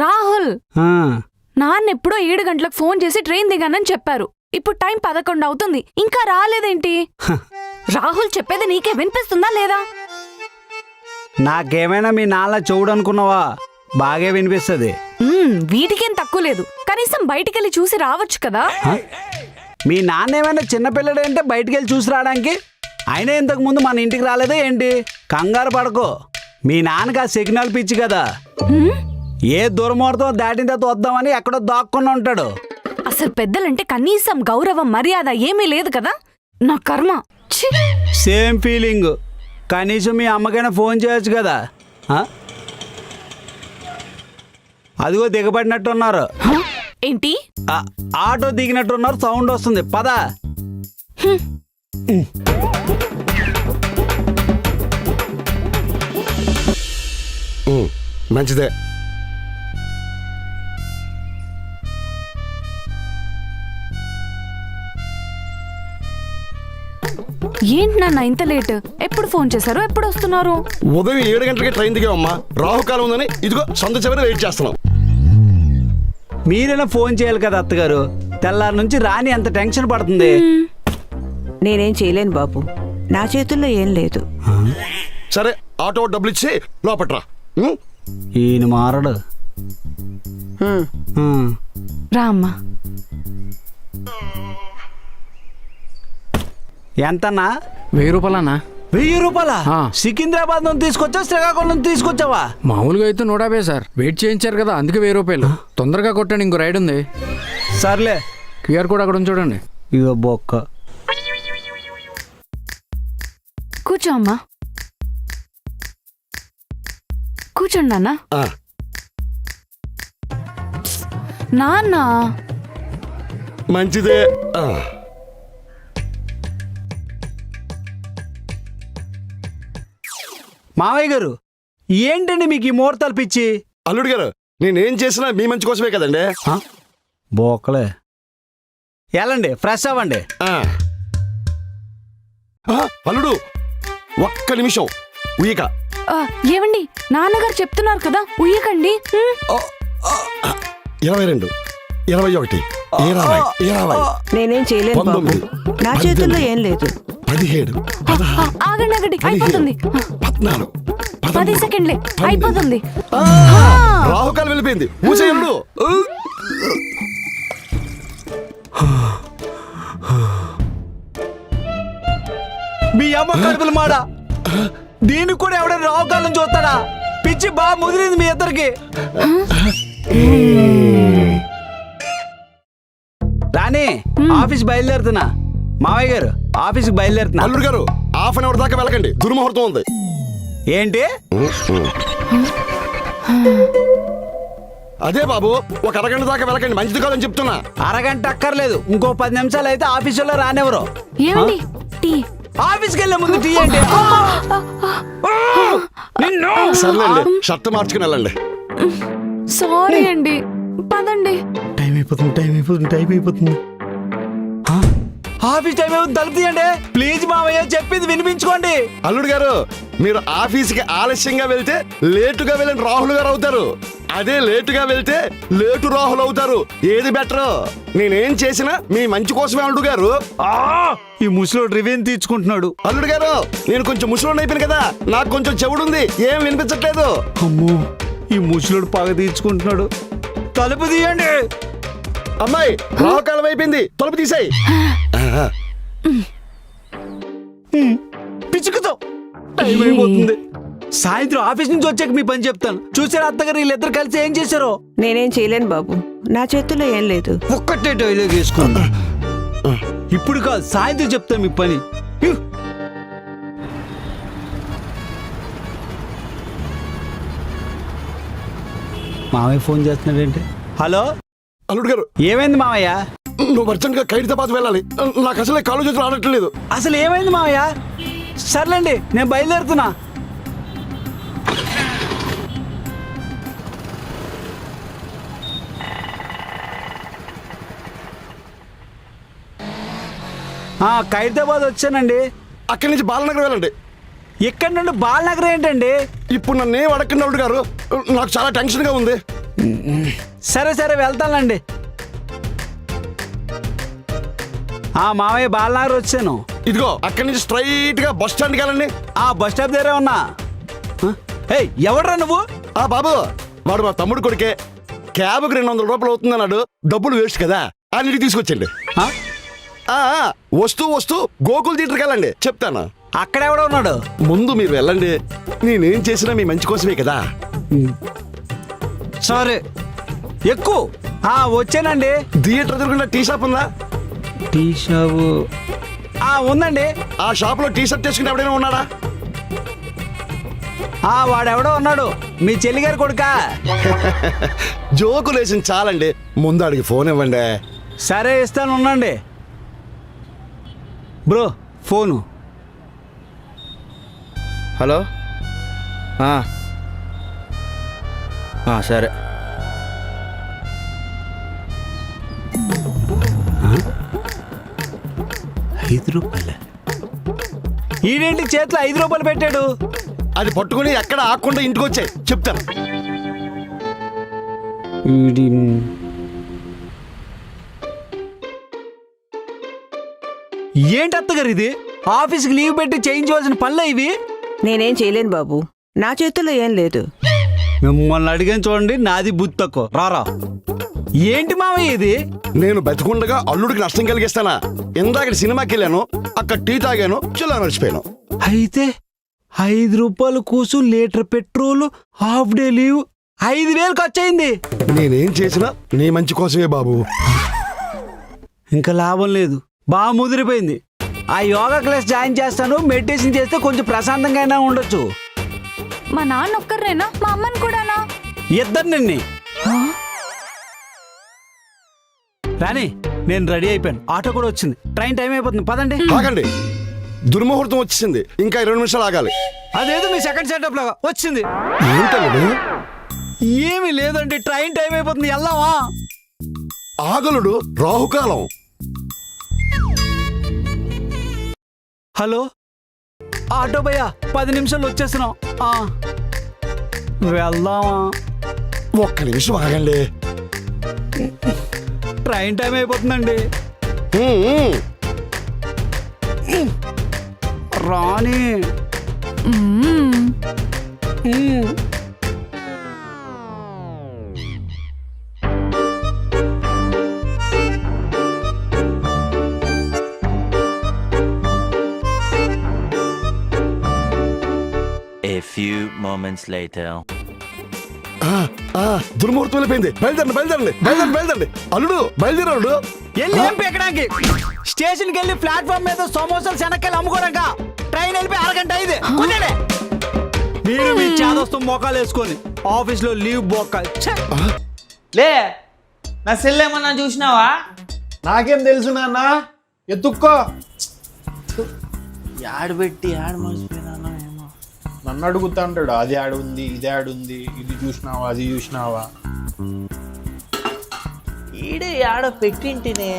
రాహుల్, నాన్న ఎప్పుడో 7 గంటలకు ఫోన్ చేసి ట్రైన్ దిగానని చెప్పారు. ఇప్పుడు టైం 11 అవుతుంది, ఇంకా రాలేదేంటి? రాహుల్ చెప్పేది నీకే వినిపిస్తుందా లేదా? నాకేమైనా మీ నాన్న చెవుడు అనుకున్నావా? బాగా వినిపిస్తుంది. వీటికేం తక్కువ లేదు, కనీసం బయటికెళ్ళి చూసి రావచ్చు కదా. మీ నాన్న ఏమైనా చిన్నపిల్లడంటే బయటికెళ్ళి చూసి రావడానికి? అయినా ఇంతకు ముందు మన ఇంటికి రాలేదా ఏంటి? కంగారు పడకో, మీ నాన్నకి ఆ సిగ్నల్ పిచ్చి కదా. ఏ దుర్మార్గం దాటిన తర్వాత వద్దామని ఎక్కడో దాక్కుని ఉంటాడు. అసలు పెద్దలంటే కనీసం గౌరవం మర్యాద ఏమీ లేదు కదా. నా కర్మ. Same feeling. కనీసం మీ అమ్మకైనా ఫోన్ చేయొచ్చు కదా. అదిగో దిగబడినట్టున్నారు. ఏంటి? ఆటో దిగినట్టున్నారు, సౌండ్ వస్తుంది. పద. మంచిదే. ఏంటి నాన్న ఇంత లేట్? ఎప్పుడు ఫోన్ చేశారు? ఎప్పుడు వస్తున్నారు? ఉదయం 7 గంటలకి ట్రైన్ దిగామమ్మా. రాహుకాలం ఉందని ఇదిగో సంత చివరి వెయిట్ చేస్తున్నాం. మీరైనా ఫోన్ చేయాలి కదా అత్తగారు. తెల్లారి నుంచి రాని ఎంత టెన్షన్ పడుతుంది. నేనేం చేయలేను బాబు, నా చేతుల్లో ఏం లేదు. సరే, ఆటో డబ్బులు ఇచ్చి లోపట్రా. ఈయన మారడు. రా అమ్మా. ఎంతన్నా? 1000 రూపాయలన్నా. 1000 రూపాయలా? సికింద్రాబాద్ నుంచి తీసుకొచ్చా, శ్రీకాకుళం నుంచి తీసుకొచ్చావా? మామూలుగా అయితే 150 సార్. వెయిట్ చేయించారు కదా, అందుకే 1000 రూపాయలు. తొందరగా కొట్టండి, ఇంకో రైడ్ ఉంది. సర్లే, క్యూఆర్ కోడ్ అక్కడ చూడండి. ఇగో బొక్క. కూర్చో అమ్మా, కూర్చోండి నాన్న. నాన్న మంచిదే. మావయ్య గారు, ఏంటండి మీకు ఈ ముహూర్తాలు పిచ్చి? అల్లుడు గారు, నేనేం చేసినా మీ మంచి కోసమే కదండి. బోకలే. ఎలాండి, ఫ్రెష్ అవ్వండి. అల్లుడు, ఒక్క నిమిషం ఉయ్యక. ఏమండి, నాన్నగారు చెప్తున్నారు కదా, ఉయ్యకండి. 22, 21, 20, నేనేం చేయలేను బాబు, నా చేతుల్లో ఏం లేదు. 17, ఆగండి ఆగండి, అయిపోతుంది. 14, 10 సెకండ్లే, అయిపోతుంది. రాహుకాలు వెళ్ళిపోయింది. ఊసేయల్లుడు. మీ అమ్మ కడుపులు మాడ. దీనికి కూడా ఎవడైనా రావుకాలం చూస్తాడా? పిచ్చి బాగా ముదిరింది మీ ఇద్దరికి. రాణి, ఆఫీస్ బయలుదేరుతున్నా. మావయ్య గారు, ఆఫీస్కి బయలుదేరుతున్నా. అల్లుడు గారు, హాఫ్ అన్ అవర్ దాకా వెళ్ళకండి, దుర్ముహూర్తం ఉంది. ఏంటి? అదే బాబు, ఒక అరగంట దాకా వెళ్ళకండి, మంచిది కాదని చెప్తున్నా. అరగంట అక్కర్లేదు, ఇంకో 10 నిమిషాలు అయితే ఆఫీసులో రానివ్వరు. ఏమండి, టీ? ఆఫీస్కి వెళ్ళే ముందు టీ అంటే సర్లేండి, షర్ట్ మార్చుకుని వెళ్ళండి. సారీ అండి, పదండి. టైం అయిపోతుంది. ఆఫీస్ టైం ఏమో తలుపు తీయండి ప్లీజ్. మావయ్య చెప్పింది వినిపించుకోండి. అల్లుడు గారు, మీరు ఆఫీస్కి ఆలస్యంగా వెళ్తే లేటుగా వెళ్ళిన రాహుల్ గారు అవుతారు. అదే లేటుగా వెళ్తే లేటు రాహుల్ అవుతారు. ఏది బెటర్? నేనేం చేసినా మీ మంచి కోసమే అల్లుడు గారు. ఈ ముసలోడు రివెంజ్ తీర్చుకుంటున్నాడు. అల్లుడు గారు, నేను కొంచెం ముసలోడు అయిపోయాను కదా, నాకు కొంచెం చెవుడుంది, ఏం వినిపించట్లేదు. అమ్మో, ఈ ముసలోడు పగ తీర్చుకుంటున్నాడు. తలుపు తీయండి. అమ్మాయి, రాహుకాలం అయిపోయింది, తలుపు తీసేయి. పిచ్చుకుతో టైం అయిపోతుంది. సాయంత్రం ఆఫీస్ నుంచి వచ్చాక మీ పని చెప్తాను. చూసారా అత్తగారు, వీళ్ళిద్దరు కలిసి ఏం చేశారో? నేనేం చేయలేను బాబు, నా చేతుల్లో ఏం లేదు. ఒక్కటే డైలాగ్ వేసుకోండి. ఇప్పుడు కాదు, సాయంత్రం చెప్తాను మీ పని. మామయ్య ఫోన్ చేస్తున్నాడేంటి? హలో అల్లుడు గారు, ఏమైంది మామయ్య? నువ్వు అర్జెంట్గా ఖైరతాబాద్ వెళ్ళాలి. నాకు అసలే కాలు చేతులు ఆడట్లేదు. అసలు ఏమైంది మామయ్య? సర్లేండి, నేను బయలుదేరుతున్నా. ఖైరతాబాద్ వచ్చానండి. అక్కడి నుంచి బాలనగర్ వెళ్ళండి. ఇక్కడ నుండి బాలనగర్ ఏంటండి? ఇప్పుడు నన్ను ఏం అడగండి అల్లుడు గారు, నాకు చాలా టెన్షన్గా ఉంది. సరే సరే వెళ్తానండి. మామయ్య బాలనగర్ వచ్చాను. ఇదిగో అక్కడి నుంచి స్ట్రైట్ గా బస్ స్టాండ్కి వెళ్ళండి. బస్ స్టాప్ దగ్గరే ఉన్నా. ఎవడ్రా నువ్వు? బాబు, వాడు మా తమ్ముడు కొడుకే. క్యాబ్కి 200 రూపాయలు అవుతుందన్నాడు. డబ్బులు వేస్ట్ కదా, అన్నిటికి తీసుకొచ్చండి. వస్తూ వస్తూ గోకుల్ థియేటర్కి వెళ్ళండి, చెప్తాను. అక్కడెవడో ఉన్నాడు. ముందు మీరు వెళ్ళండి, నేనేం చేసినా మీ మంచి కోసమే కదా. సరే ఎక్కువ. వచ్చానండి. థియేటర్ ఎదురుకుండా టీ షాప్ ఉందా? టీ షాపు ఉందండి. ఆ షాప్ లో టీ షర్ట్ వేసుకుని ఎవడైనా ఉన్నాడా? వాడెవడో ఉన్నాడు. మీ చెల్లిగారి కొడుకా? జోకులు వేసింది చాలండి, ముందు అడిగి ఫోన్ ఇవ్వండి. సరే ఇస్తాను, ఉండండి. Bro phone. హలో. సరే. ₹5 ఈడేంటి చేతిలో ₹5 పెట్టాడు? అది పట్టుకుని ఎక్కడ ఆకుండా ఇంటికి వచ్చాయి, చెప్తాను. ఏంటి అత్తగారు ఇది? ఆఫీస్కి లీవ్ పెట్టి చేయించవలసిన పనులే ఇవి? నేనేం చేయలేను బాబు, నా చేతుల్లో ఏం లేదు. మిమ్మల్ని అడిగాను చూడండి, నాది బుద్ధి తక్కువ. రారా. ఏంటి మామయ్య ఇది? నేను బతికుండగా అల్లుడికి నష్టం కలిగిస్తానా? ఇందాక సినిమాకి వెళ్ళాను, అక్కడ టీ తాగాను, చిల్లా నడిచిపోయాను. అయితే ₹5 కూసు, litre petrol, half day leave, 5,000 ఖర్చు అయింది. నేనేం చేసినా నీ మంచి కోసమే బాబు. ఇంకా లాభం లేదు, బాగా ముదిరిపోయింది. ఆ యోగా క్లాస్ జాయిన్ చేస్తాను, మెడిటేషన్ చేస్తే కొంచెం ప్రశాంతంగా అయినా ఉండొచ్చు. మా నాన్న ఒక్కరేనా? మా అమ్మని కూడానా? ఇద్దరు నిన్ని. రాని, నేను రెడీ అయిపోయాను. ఆటో కూడా వచ్చింది. ట్రైన్ టైం అయిపోతుంది, పదండి. ఆగండి, దుర్ముహూర్తం వచ్చేసింది, ఇంకా 20 నిమిషాలు ఆగాలి. అదేదో మీ సెకండ్ సెటప్ లాగా వచ్చింది. ఏంటల్లుడు? ఏమీ లేదండి, ట్రైన్ టైం అయిపోతుంది, వెళ్దామా? ఆగలుడు, రాహుకాలం. హలో ఆటో భయ్య, 10 నిమిషాలు వచ్చేస్తున్నాం. వెళ్దామా? ఒక్క నిమిషం ఆగండి. ట్రైన్ టైం అయిపోతుందండి. రాని. A few moments later. దుర్ముహూర్తం వెళ్ళిపోయింది, బయలుదేరండి. అల్లుడు బయలుదేరాడు. వెళ్ళి ఏం పీకడానికి? స్టేషన్కి వెళ్ళి ప్లాట్ఫామ్ మీద సమోసాలు శనక్కాయలు అమ్ముకోవడాక ట్రైన్ వెళ్ళిపోయి 1 గంట అయింది. మీరు మీ చేదొస్తూ మోకాలు వేసుకొని ఆఫీస్లో లీవ్ బొక్క. లే, నా సెల్ ఏమన్నా చూసినావా? నాకేం తెలుసు నాన్న, ఎత్తుక్కో. యాడ్ పెట్టి యాడ్ మర్చిపోయినానో ఏమో. నన్ను అడుగుతా అంటాడు, అది యాడ్ ఉంది, ఇది యాడ్ ఉంది, ఇది చూసినావా, అది చూసినావా. ఈడే యాడో పెట్టింటినే.